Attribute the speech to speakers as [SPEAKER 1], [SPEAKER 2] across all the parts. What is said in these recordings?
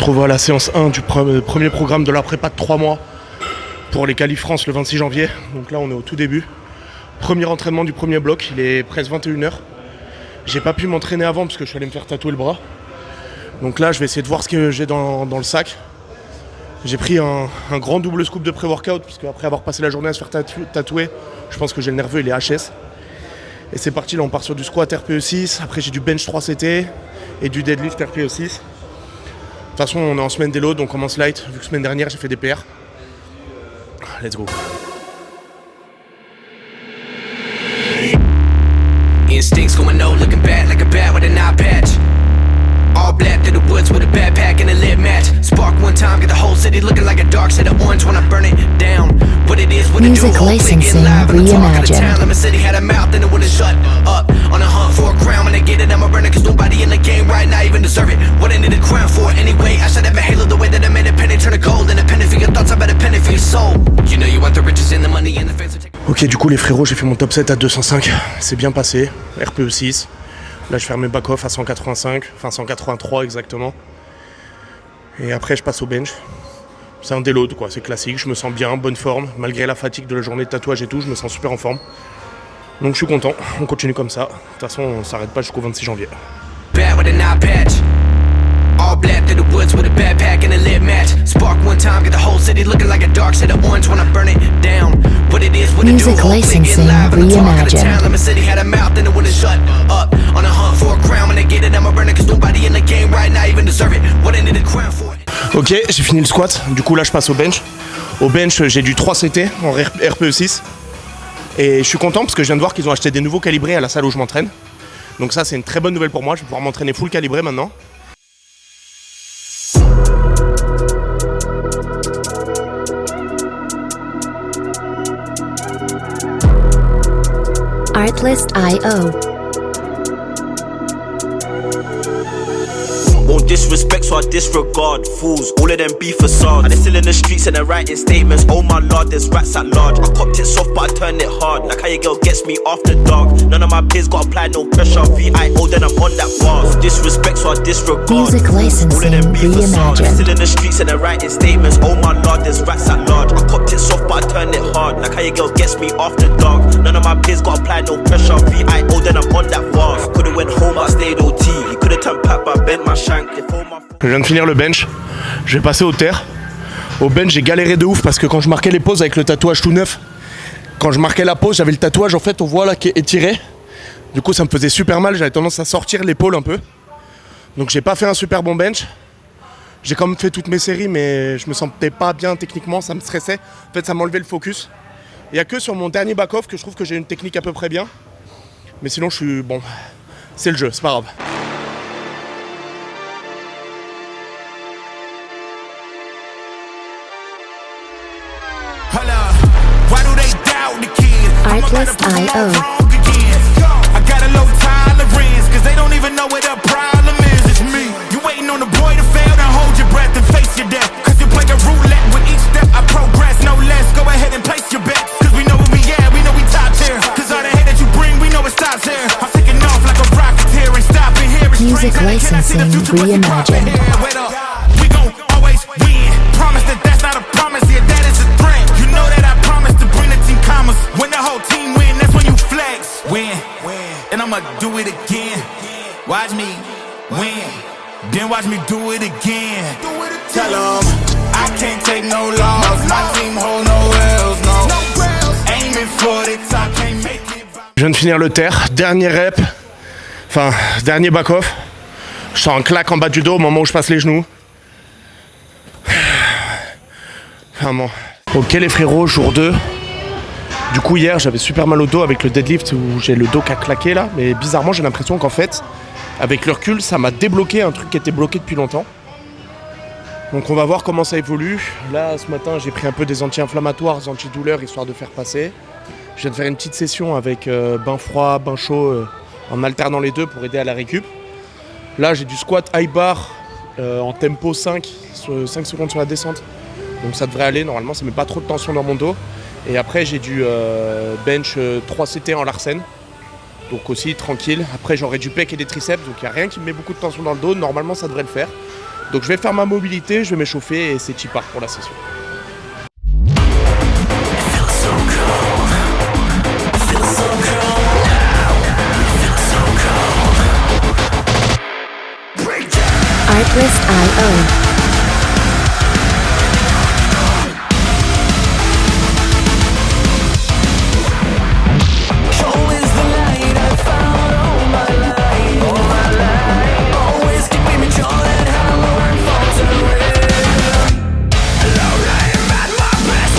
[SPEAKER 1] retrouve à la séance 1 du premier programme de la prépa de 3 mois pour les qualifs France le 26 janvier. Donc là on est au tout début. Premier entraînement du premier bloc, il est presque 21h. J'ai pas pu m'entraîner avant parce que je suis allé me faire tatouer le bras. Donc là je vais essayer de voir ce que j'ai dans le sac. J'ai pris un grand double scoop de pré-workout parce qu'après avoir passé la journée à se faire tatouer, je pense que j'ai le nerveux, il est HS. Et c'est parti, là on part sur du squat RPE6, après j'ai du bench 3CT et du deadlift RPE6. De toute façon on est en semaine déload, on commence light, vu que semaine dernière j'ai fait des PR. Let's go.
[SPEAKER 2] Instincts going no, looking bad like a bat with an eye patch. All black through the woods with a backpack and a lit match. Spark one time, get the whole city looking like a dark shade of orange when I burn it down. What it is, what it do,
[SPEAKER 3] Music
[SPEAKER 2] whole thing get
[SPEAKER 3] licensing
[SPEAKER 2] live when I talk out of town.
[SPEAKER 3] reimagined.
[SPEAKER 2] Like my city had a mouth and it wouldn't shut up. On a hunt for a crown, when I get it, I'ma burn it, cause nobody in the game right now even deserve it. What I need a crown for anyway, I should have a halo the way that I made a penny turn to gold. And a penny for your thoughts, I bet a penny for your soul. You know you want the riches and the money and the fame, so take.
[SPEAKER 1] Ok, du coup les frérots, j'ai fait mon top 7 à 205, c'est bien passé, RPE6. Là je fais mes back-off à 185, enfin 183 exactement. Et après je passe au bench. C'est un déload quoi, c'est classique, je me sens bien, bonne forme. Malgré la fatigue de la journée de tatouage et tout, je me sens super en forme. Donc je suis content, on continue comme ça. De toute façon on s'arrête pas jusqu'au 26 janvier.
[SPEAKER 2] Bad with an eye patch. All black through the woods with a backpack and a lit match. Spark one time, get the whole city looking like a dark shade of orange when I burn it down. What it is, what it do,
[SPEAKER 3] Music
[SPEAKER 2] whole thing get
[SPEAKER 3] licensing
[SPEAKER 2] live when I talk out of town.
[SPEAKER 3] reimagined.
[SPEAKER 2] Like my city had a mouth and it wouldn't shut up. On a hunt for a crown, when I get it, I'ma burn it, cause nobody in the game right now even deserve it. What I need a crown for it.
[SPEAKER 1] Ok, j'ai fini le squat, du coup là je passe au bench. Au bench j'ai du 3CT en RPE6. Et je suis content parce que je viens de voir qu'ils ont acheté des nouveaux calibrés à la salle où je m'entraîne. Donc ça c'est une très bonne nouvelle pour moi, je vais pouvoir m'entraîner full calibré maintenant.
[SPEAKER 3] Artlist.io.
[SPEAKER 4] Won't disrespect, so I disregard fools. All of them be facades. And they're still in the streets and they're writing statements. Oh my lord, there's rats at large. I copped it soft, but I turned it hard. Like how your girl gets me after dark. None of my peers got apply no pressure. VIO, then I'm on that bar. Won't disrespect, so I disregard
[SPEAKER 3] Music
[SPEAKER 4] fools. All of
[SPEAKER 3] licensing
[SPEAKER 4] them be facades.
[SPEAKER 3] reimagined.
[SPEAKER 4] They're still in the streets and they're writing statements. Oh my lord, there's rats at large. I copped it soft, but I turned it hard. Like how your girl gets me after dark. None of my peers got apply no pressure. VIO, then I'm on that bar. Could've went home, but I stayed OT. You could've turned pat, but I bent my shank.
[SPEAKER 1] Je viens de finir le bench, je vais passer au terre. Au bench j'ai galéré de ouf parce que quand je marquais les poses avec le tatouage tout neuf, quand je marquais la pose j'avais le tatouage en fait on voit là qui est étiré. Du coup ça me faisait super mal, j'avais tendance à sortir l'épaule un peu. Donc j'ai pas fait un super bon bench. J'ai quand même fait toutes mes séries mais je me sentais pas bien techniquement, ça me stressait. En fait ça m'enlevait le focus. Il y a que sur mon dernier back-off que je trouve que j'ai une technique à peu près bien. Mais sinon je suis bon, c'est le jeu, c'est pas grave.
[SPEAKER 3] Artlist.io.
[SPEAKER 5] I got a low tolerance, cause they don't even know what the problem is. It's me. You waiting on the boy to fail, then hold your breath and face your death. Cause you play a roulette with each step, I progress, no less. Go ahead and place your bet. Cause we know where we at, we know we top tier. Cause all the hate that you bring, we know it stops here. I'm taking off like a rocketeer and stopping here.
[SPEAKER 3] Music licensing reimagined.
[SPEAKER 5] We gon' always win. Promise that that's not a promise, yeah, that is a threat. You know that I promise to bring the team commas. When the whole team win, that's when you flex. Win, and I'ma do it again. Watch me win, then watch me do it again. Tell 'em I can't take no loss. My team hold no L's, no. Aiming for the top, can't make it.
[SPEAKER 1] Je viens de finir le terre, dernier rep, enfin dernier back-off. Je sens un claque en bas du dos au moment où je passe les genoux. Vraiment. Ok les frérots, jour 2. Du coup hier j'avais super mal au dos avec le deadlift où j'ai le dos qui a claqué là. Mais bizarrement j'ai l'impression qu'en fait, avec le recul, ça m'a débloqué un truc qui était bloqué depuis longtemps. Donc on va voir comment ça évolue. Là ce matin j'ai pris un peu des anti-inflammatoires, des antidouleurs histoire de faire passer. Je viens de faire une petite session avec bain froid, bain chaud en alternant les deux pour aider à la récup. Là j'ai du squat high bar en tempo 5, 5 secondes sur la descente. Donc ça devrait aller, normalement ça met pas trop de tension dans mon dos. Et après j'ai du bench 3CT en Larsen. Donc aussi tranquille. Après j'aurai du pec et des triceps, donc il n'y a rien qui me met beaucoup de tension dans le dos. Normalement ça devrait le faire. Donc je vais faire ma mobilité, je vais m'échauffer et c'est cheap pour la session.
[SPEAKER 3] Artlist.io.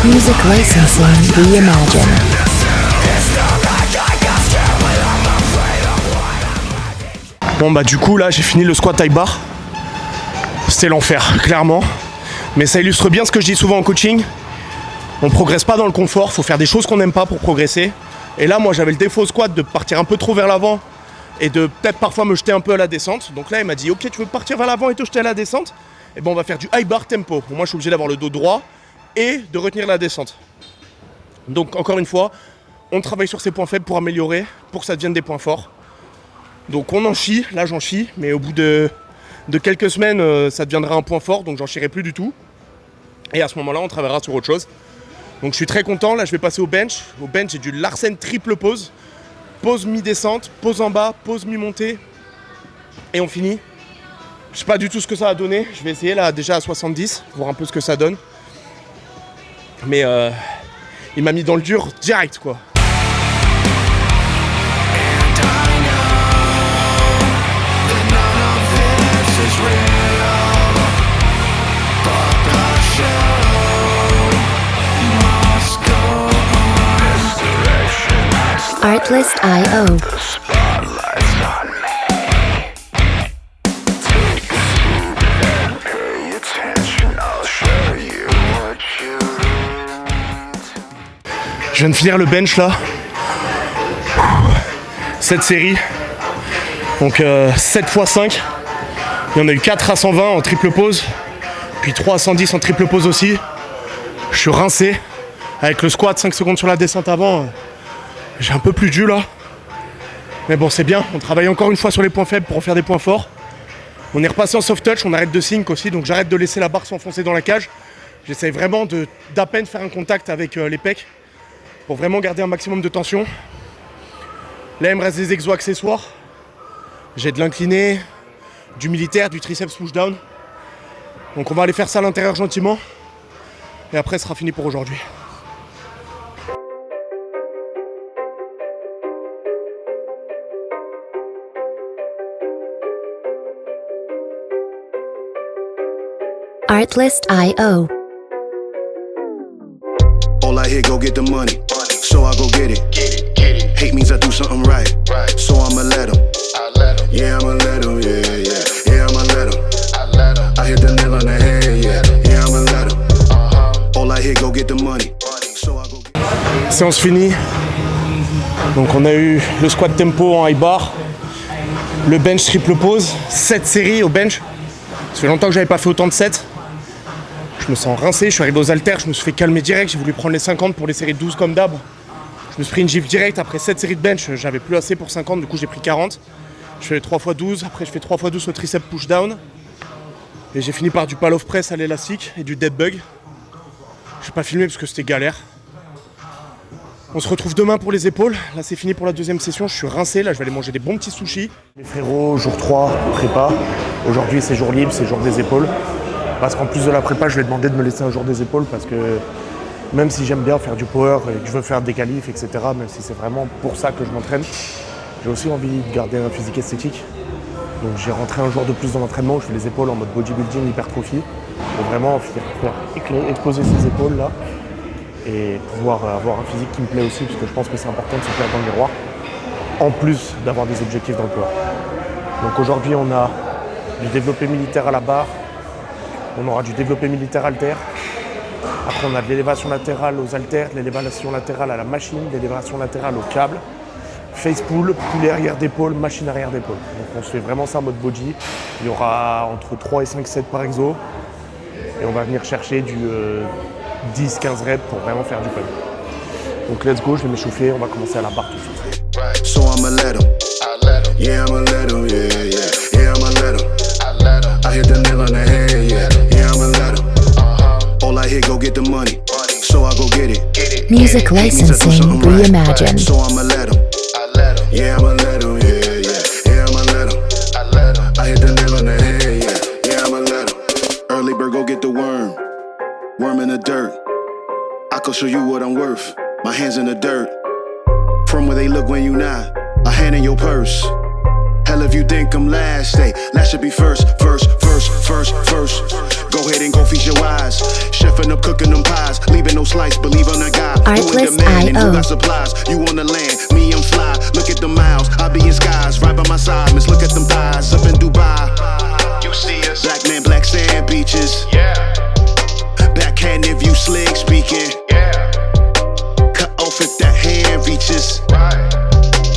[SPEAKER 3] Music licensing reimagined.
[SPEAKER 1] Bon bah du coup là j'ai fini le squat high bar. C'était l'enfer, clairement. Mais ça illustre bien ce que je dis souvent en coaching. On progresse pas dans le confort, faut faire des choses qu'on n'aime pas pour progresser. Et là moi j'avais le défaut au squat de partir un peu trop vers l'avant et de peut-être parfois me jeter un peu à la descente. Donc là il m'a dit ok tu veux partir vers l'avant et te jeter à la descente? Et bon on va faire du high bar tempo. Moi je suis obligé d'avoir le dos droit et de retenir la descente. Donc encore une fois, on travaille sur ses points faibles pour améliorer, pour que ça devienne des points forts. Donc on en chie, là j'en chie, mais au bout de quelques semaines, ça deviendra un point fort, donc j'en chierai plus du tout. Et à ce moment-là, on travaillera sur autre chose. Donc je suis très content, là je vais passer au bench. Au bench, j'ai du Larsen triple pause. Pause mi-descente, pause en bas, pause mi-montée. Et on finit. Je sais pas du tout ce que ça va donner. Je vais essayer là déjà à 70, voir un peu ce que ça donne. Mais il m'a mis dans le dur direct quoi.
[SPEAKER 3] Artlist.io.
[SPEAKER 1] Je viens de finir le bench là. Cette série. Donc 7 x 5. Il y en a eu 4 à 120 en triple pause. Puis 3 à 110 en triple pause aussi. Je suis rincé. Avec le squat, 5 secondes sur la descente avant. J'ai un peu plus dû là. Mais bon c'est bien. On travaille encore une fois sur les points faibles pour en faire des points forts. On est repassé en soft touch. On arrête de sync aussi. Donc j'arrête de laisser la barre s'enfoncer dans la cage. J'essaie vraiment d'à peine faire un contact avec les pecs. Pour vraiment garder un maximum de tension. Là il me reste des exos accessoires. J'ai de l'incliné, du militaire, du triceps push-down. Donc on va aller faire ça à l'intérieur gentiment. Et après ce sera fini pour aujourd'hui.
[SPEAKER 3] Artlist.io.
[SPEAKER 6] All I hear, go get the money. So I go get it. Hate means I do something right. So I'ma let him. Yeah, I'ma let him. Yeah, yeah. Yeah, I'ma let him. I hit the nail on the head. Yeah, yeah, I'ma let him. All I hear, go get the money. So I go get it.
[SPEAKER 1] Séance finie. Donc on a eu le squat tempo en high bar. Le bench triple pause. 7 séries au bench. Ça fait longtemps que j'avais pas fait autant de 7. Je me sens rincé, je suis arrivé aux haltères, je me suis fait calmer direct, j'ai voulu prendre les 50 pour les séries de 12 comme d'hab. Je me suis pris une gifle direct après 7 séries de bench, j'avais plus assez pour 50, du coup j'ai pris 40. Je fais 3x12, après je fais 3x12 au tricep push down. Et j'ai fini par du pal off press à l'élastique et du dead bug. J'ai pas filmé parce que c'était galère. On se retrouve demain pour les épaules, là c'est fini pour la deuxième session, je suis rincé, là je vais aller manger des bons petits sushis. Les frérots, jour 3, prépa. Aujourd'hui c'est jour libre, c'est jour des épaules. Parce qu'en plus de la prépa, je lui ai demandé de me laisser un jour des épaules parce que même si j'aime bien faire du power et que je veux faire des qualifs, etc., même si c'est vraiment pour ça que je m'entraîne, j'ai aussi envie de garder un physique esthétique. Donc j'ai rentré un jour de plus dans l'entraînement où je fais les épaules en mode bodybuilding, hypertrophie, pour vraiment faire exploser ces épaules là et pouvoir avoir un physique qui me plaît aussi, parce que je pense que c'est important de se faire dans le miroir, en plus d'avoir des objectifs dans le power. Donc aujourd'hui on a du développé militaire à la barre. On aura du développé militaire haltère. Après, on a de l'élévation latérale aux haltères, de l'élévation latérale à la machine, de l'élévation latérale au câble. Face pull, poulet arrière d'épaule, machine arrière d'épaule. Donc on se fait vraiment ça en mode body. Il y aura entre 3 et 5 sets par exo. Et on va venir chercher du 10-15 reps pour vraiment faire du pump. Donc let's go, je vais m'échauffer, on va commencer à la barre tout de suite.
[SPEAKER 6] So I'ma let him. Yeah, I'ma let him. Yeah, yeah. Yeah, I'ma let him. I hit the nail on the head. get the money, so I go get it.
[SPEAKER 3] Music
[SPEAKER 6] Hate means I do
[SPEAKER 3] licensing
[SPEAKER 6] something right,
[SPEAKER 3] reimagined.
[SPEAKER 6] so I'ma let 'em. Yeah, I'ma let 'em, yeah, I'ma let 'em. I hit the nail on the head, yeah, I'ma let 'em. Early bird go get the worm in the dirt. I can show you what I'm worth, my hands in the dirt. From where they look when you not, a hand in your purse. Hell if you think I'm last, hey, last should be first. Go ahead and go feast your eyes. Chefing up, cooking them pies, leaving no slice, believe on the guy. Who in demand and who got supplies? You on the land, me I'm fly. Look at the miles, I be in skies, right by my side. Miss, look at them thighs, up in Dubai. You see us, black man, black sand beaches. Yeah. Backhand if you slick speaking. Yeah. Cut off if that hand reaches. Right.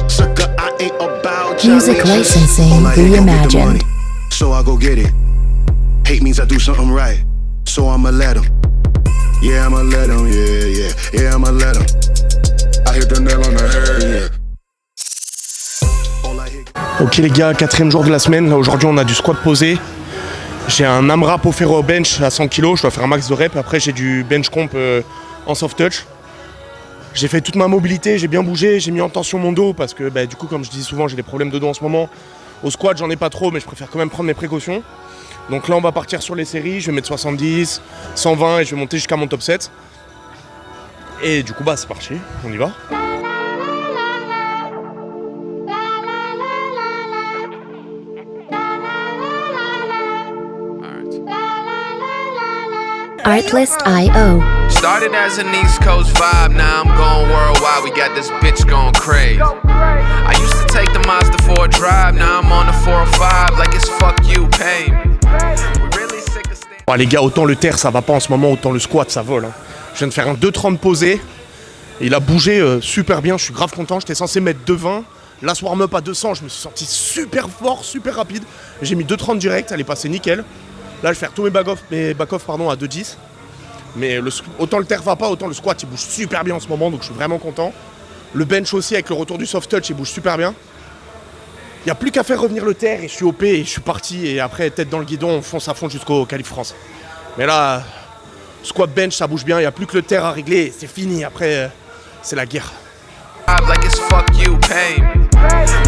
[SPEAKER 6] Sucker, I ain't about
[SPEAKER 3] Music licensing reimagined.
[SPEAKER 6] So I go get it. Hate means I do something right, so I'ma let 'em. Yeah, I'ma let 'em, yeah, I'ma let 'em. I hit the nail on the head, yeah.
[SPEAKER 1] Ok les gars, 4ème jour de la semaine, là aujourd'hui on a du squat posé. J'ai un AMRAP au ferro bench à 100 kg, je dois faire un max de rep, après j'ai du bench comp en soft touch. J'ai fait toute ma mobilité, j'ai bien bougé, j'ai mis en tension mon dos parce que du coup comme je dis souvent j'ai des problèmes de dos en ce moment. Au squat j'en ai pas trop mais je préfère quand même prendre mes précautions. Donc là on va partir sur les séries, je vais mettre 70, 120 et je vais monter jusqu'à mon top 7. Et du coup c'est parti, on y va.
[SPEAKER 3] Artlist.io.
[SPEAKER 7] Started as an East Coast vibe, now I'm going worldwide. We got this bitch going crazy. I used to take the Mazda for a drive, now I'm on the 405 like it's fuck you, pay me. We really sick of staying.
[SPEAKER 1] Oh, les gars, autant le terre ça va pas en ce moment, autant le squat ça vole. Hein. Je viens de faire un 2,30 posé. Il a bougé super bien, je suis grave content. J'étais censé mettre 2,20. Là, ce warm-up à 200, je me suis senti super fort, super rapide. J'ai mis 2,30 direct, elle est passée nickel. Là, je vais faire tous mes back-off à 2,10. Mais autant le terre va pas, autant le squat il bouge super bien en ce moment, donc je suis vraiment content. Le bench aussi, avec le retour du soft touch, il bouge super bien. Il n'y a plus qu'à faire revenir le terre et je suis OP et je suis parti. Et après, tête dans le guidon, on fonce à fond jusqu'au Qualif France. Mais là, squat bench, ça bouge bien, il n'y a plus que le terre à régler. C'est fini, après, c'est la guerre.
[SPEAKER 7] Like it's fuck you, pay me.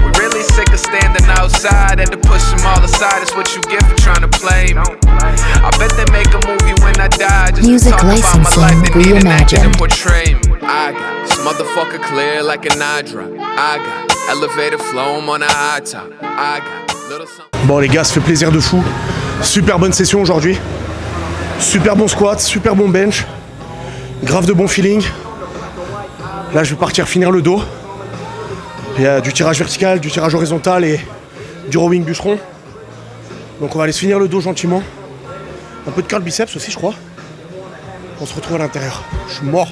[SPEAKER 7] We really sick of standing outside and to push them all aside. It's what you get for trying to play me. I bet they make a movie when I die. Just
[SPEAKER 3] Music
[SPEAKER 7] talk about my life, they need an actor to
[SPEAKER 3] reimagined.
[SPEAKER 7] portray me. I got this motherfucker clear like an eye drop. I got elevator flow on a high top. I got little something.
[SPEAKER 1] Bon les gars, ça fait plaisir de fou. Super bonne session aujourd'hui. Super bon squat, super bon bench. Grave de bon feeling. Là, je vais partir finir le dos. Il y a du tirage vertical, du tirage horizontal et du rowing bûcheron. Donc on va aller se finir le dos gentiment. Un peu de curl biceps aussi, je crois. On se retrouve à l'intérieur. Je suis mort,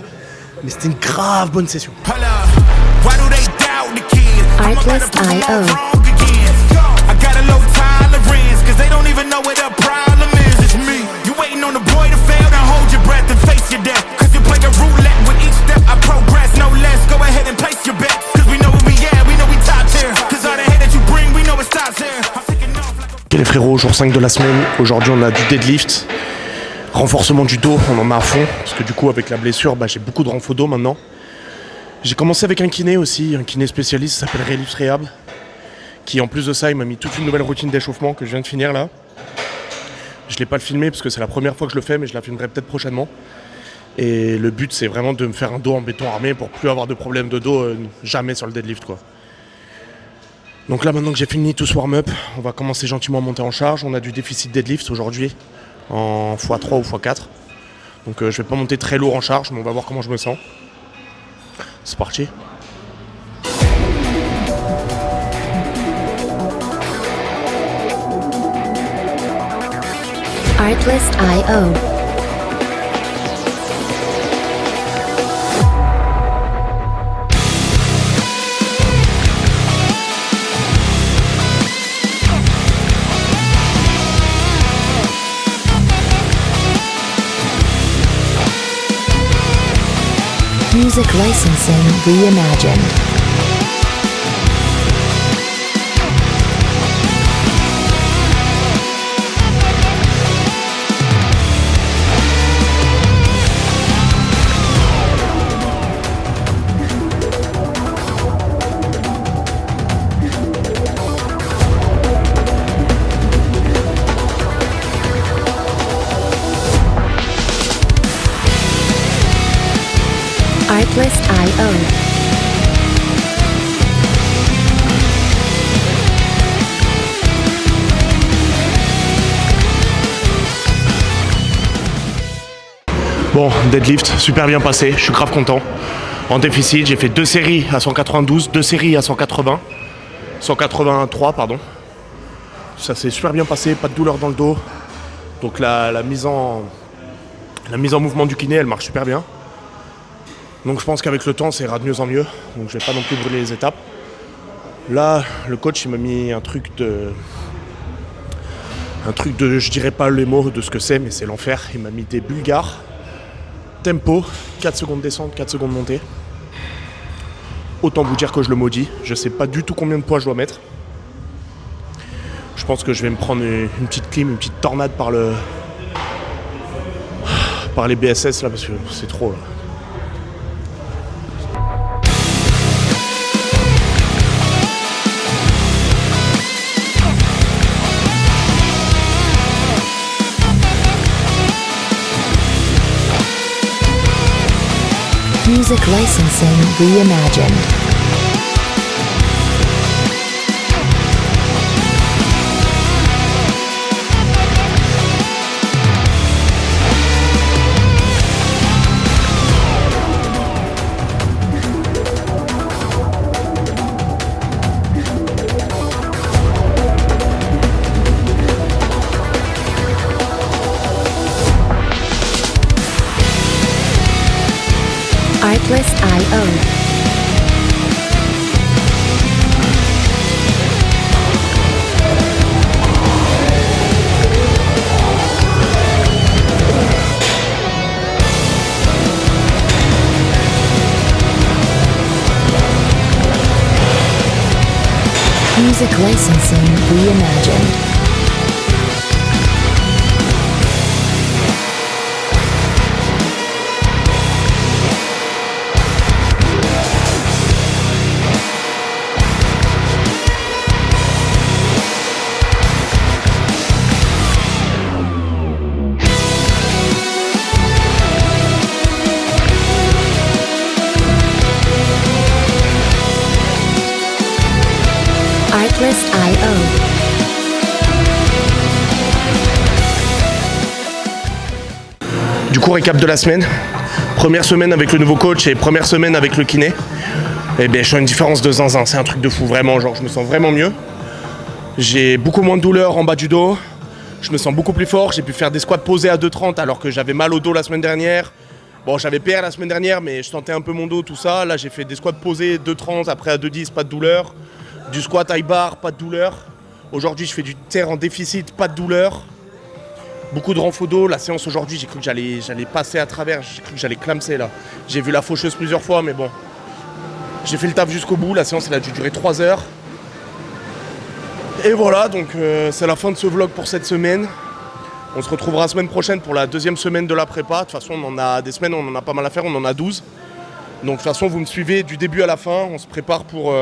[SPEAKER 1] mais c'était une grave bonne session.
[SPEAKER 3] Artlist.io.
[SPEAKER 1] Ok les frérots, jour 5 de la semaine. Aujourd'hui on a du deadlift. Renforcement du dos, on en a à fond. Parce que du coup avec la blessure, j'ai beaucoup de renfo dos maintenant. J'ai commencé avec un kiné aussi, un kiné spécialiste, ça s'appelle Relief Rehab. Qui en plus de ça, il m'a mis toute une nouvelle routine d'échauffement que je viens de finir là. Je ne l'ai pas le filmé parce que c'est la première fois que je le fais, mais je la filmerai peut-être prochainement. Et le but c'est vraiment de me faire un dos en béton armé pour plus avoir de problème de dos jamais sur le deadlift quoi. Donc là maintenant que j'ai fini tout ce warm-up, on va commencer gentiment à monter en charge. On a du déficit deadlift aujourd'hui en x3 ou x4. Donc je vais pas monter très lourd en charge, mais on va voir comment je me sens. C'est parti.
[SPEAKER 3] Artlist.io. Music licensing reimagined. Artlist.io.
[SPEAKER 1] Bon, deadlift, super bien passé, je suis grave content. En déficit, j'ai fait 2 séries à 192, 2 séries à 183, pardon. Ça s'est super bien passé, pas de douleur dans le dos. Donc la mise en mouvement du kiné, elle marche super bien. Donc je pense qu'avec le temps, ça ira de mieux en mieux. Donc je vais pas non plus brûler les étapes. Là, le coach, il m'a mis un truc de, je dirais pas les mots de ce que c'est, mais c'est l'enfer. Il m'a mis des bulgares. Tempo, 4 secondes descente, 4 secondes montée. Autant vous dire que je le maudis. Je sais pas du tout combien de poids je dois mettre. Je pense que je vais me prendre une petite clim, une petite tornade par les BSS là, parce que c'est trop là.
[SPEAKER 3] Music licensing reimagined. Artlist.io. Music licensing reimagined. Artlist.io.
[SPEAKER 1] Du coup, récap de la semaine. Première semaine avec le nouveau coach et première semaine avec le kiné. Et bien, je sens une différence de zinzin. C'est un truc de fou, vraiment. Genre, je me sens vraiment mieux. J'ai beaucoup moins de douleur en bas du dos. Je me sens beaucoup plus fort. J'ai pu faire des squats posés à 2,30 alors que j'avais mal au dos la semaine dernière. Bon, j'avais PR la semaine dernière, mais je sentais un peu mon dos, tout ça. Là, j'ai fait des squats posés 2,30, après à 2,10, pas de douleur. Du squat high bar, pas de douleur. Aujourd'hui, je fais du terre en déficit, pas de douleur. Beaucoup de renfo dos. La séance aujourd'hui, j'ai cru que j'allais passer à travers. J'ai cru que j'allais clamser là. J'ai vu la faucheuse plusieurs fois, mais bon. J'ai fait le taf jusqu'au bout. La séance, elle a dû durer 3 heures. Et voilà, donc c'est la fin de ce vlog pour cette semaine. On se retrouvera la semaine prochaine pour la deuxième semaine de la prépa. De toute façon, on en a des semaines, on en a pas mal à faire. On en a 12. Donc de toute façon, vous me suivez du début à la fin. On se prépare pour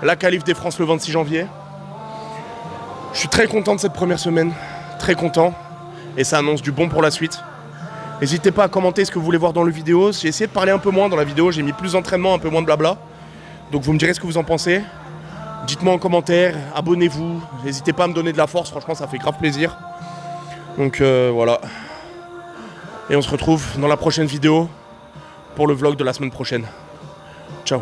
[SPEAKER 1] la qualif des France le 26 janvier. Je suis très content de cette première semaine. Très content. Et ça annonce du bon pour la suite. N'hésitez pas à commenter ce que vous voulez voir dans la vidéo. J'ai essayé de parler un peu moins dans la vidéo. J'ai mis plus d'entraînement, un peu moins de blabla. Donc vous me direz ce que vous en pensez. Dites-moi en commentaire. Abonnez-vous. N'hésitez pas à me donner de la force. Franchement, ça fait grave plaisir. Donc voilà. Et on se retrouve dans la prochaine vidéo pour le vlog de la semaine prochaine. Ciao.